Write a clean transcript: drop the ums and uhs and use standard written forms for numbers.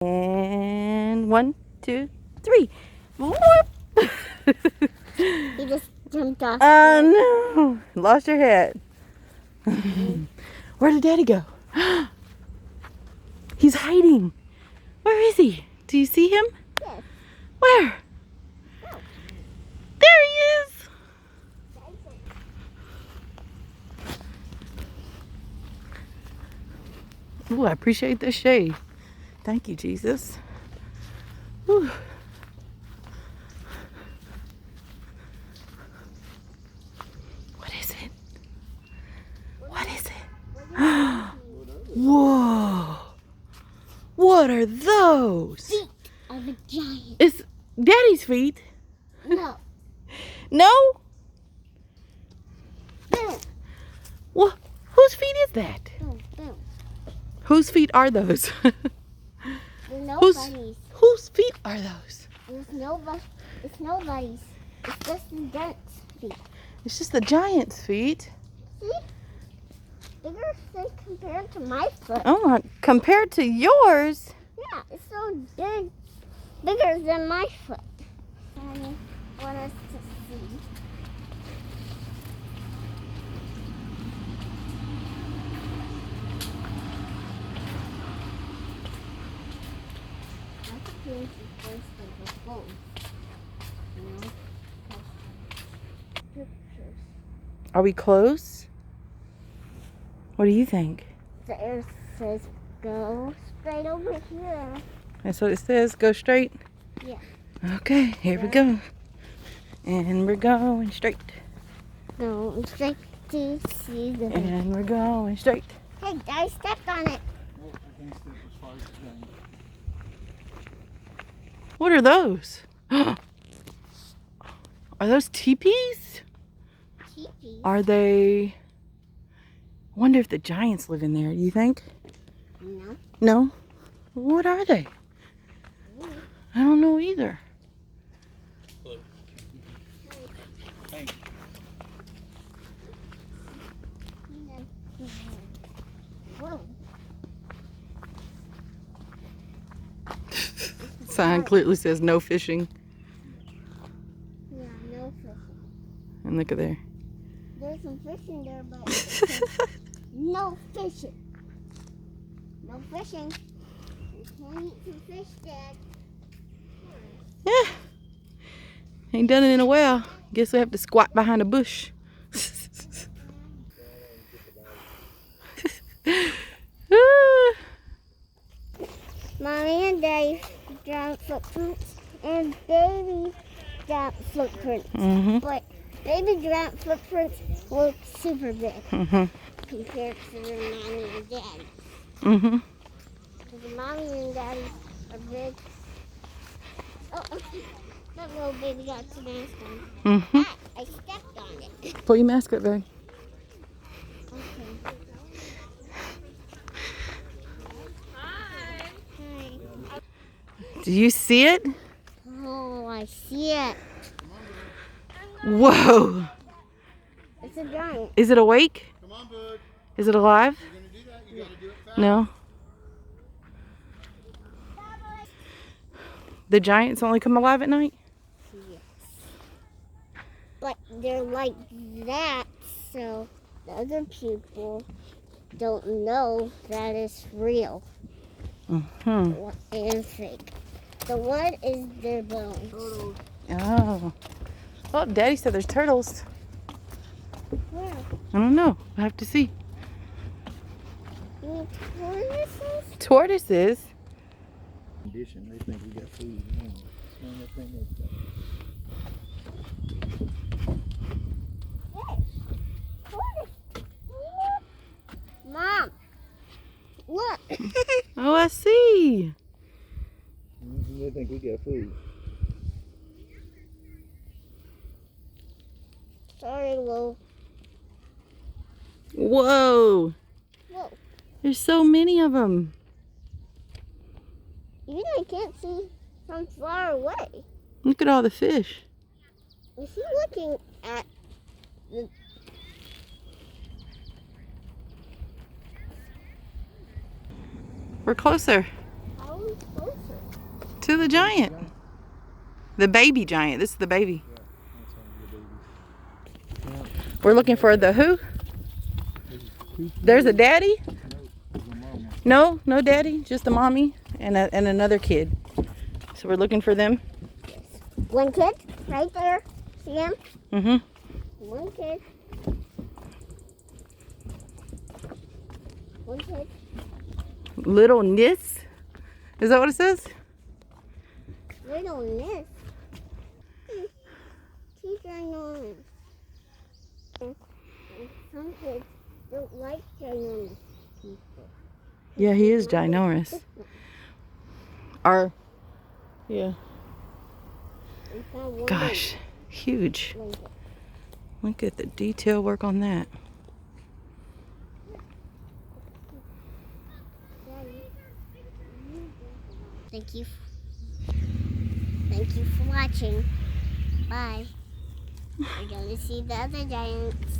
And 1, 2, 3. Whoop. He just jumped off. Oh no! Lost your head. Where did Daddy go? He's hiding. Where is he? Do you see him? Yes. Where? Oh. There he is. Ooh, I appreciate the shade. Thank you, Jesus. Whew. What is it? What is it? Whoa! What are those? Feet of a giant. It's Daddy's feet. No. No? Boom. Well, whose feet is that? Boom. Boom. Whose feet are those? There's nobody's. Whose feet are those? There's nobody. It's nobody's. It's just the giant's feet. It's just the giant's feet. See? Bigger than compared to my foot. Oh my! Compared to yours. Yeah, it's so big. Bigger than my foot. I want us to see. Are we close? What do you think? The air says go straight over here. That's what it says. Go straight. Yeah. Okay, here we go. And we're going straight. Go straight to see the. And we're going straight. Hey, I stepped on it. What are those? Are those teepees? Teepee. Are they... I wonder if the giants live in there. Do you think? No. No? What are they? I don't know either. Whoa. Sign clearly says no fishing. Yeah, no fishing. And look at there. There's some fish in there, but it says no fishing. No fishing. You can't eat some fish, Dad. Yeah. Ain't done it in a while. Guess we have to squat behind a bush. Mommy and Daddy dropped footprints, and Baby dropped footprints. But Baby dropped footprints look super big compared to the Mommy and Daddy. Because the Mommy and Daddy are big. Oh, that little baby got some mask on. Ah, I stepped on it. Put your mask up, babe. Okay. Hi. Do you see it? Oh, I see it. Whoa. It's a giant. Is it awake? Come on, bud. Is it alive? You're going to do that? You got to do it fast. No. The giants only come alive at night? Yes. But they're like that, so the other people don't know that it's real and fake. The one is their bones. Oh. Oh, Daddy said there's turtles. Where? I don't know. I have to see. You mean tortoises? Tortoises? Condition, they think we got food. Smell that thing up. Hey, tortoise. Mom, look. Oh, I see. They think we got food. Sorry, Lou. Whoa. Whoa. There's so many of them. Even I can't see from far away. Look at all the fish. Is he looking at the... We're closer. How Going closer. To the giant. The baby giant. This is the baby. Yeah, that's one of the babies. We're looking for the who? There's a daddy? No, there's a mama. No, no daddy. Just the mommy and another kid. So we're looking for them. One kid, right there. See him? Mm-hmm. One kid. One kid. Little Nis. Is that what it says? Little miss. He's ginormous. Some kids don't like ginormous people. Yeah, he is ginormous. Yeah. We found one Gosh, huge. blanket. Look at the detail work on that. Thank you. Thank you for watching. Bye. We're going to see the other giants.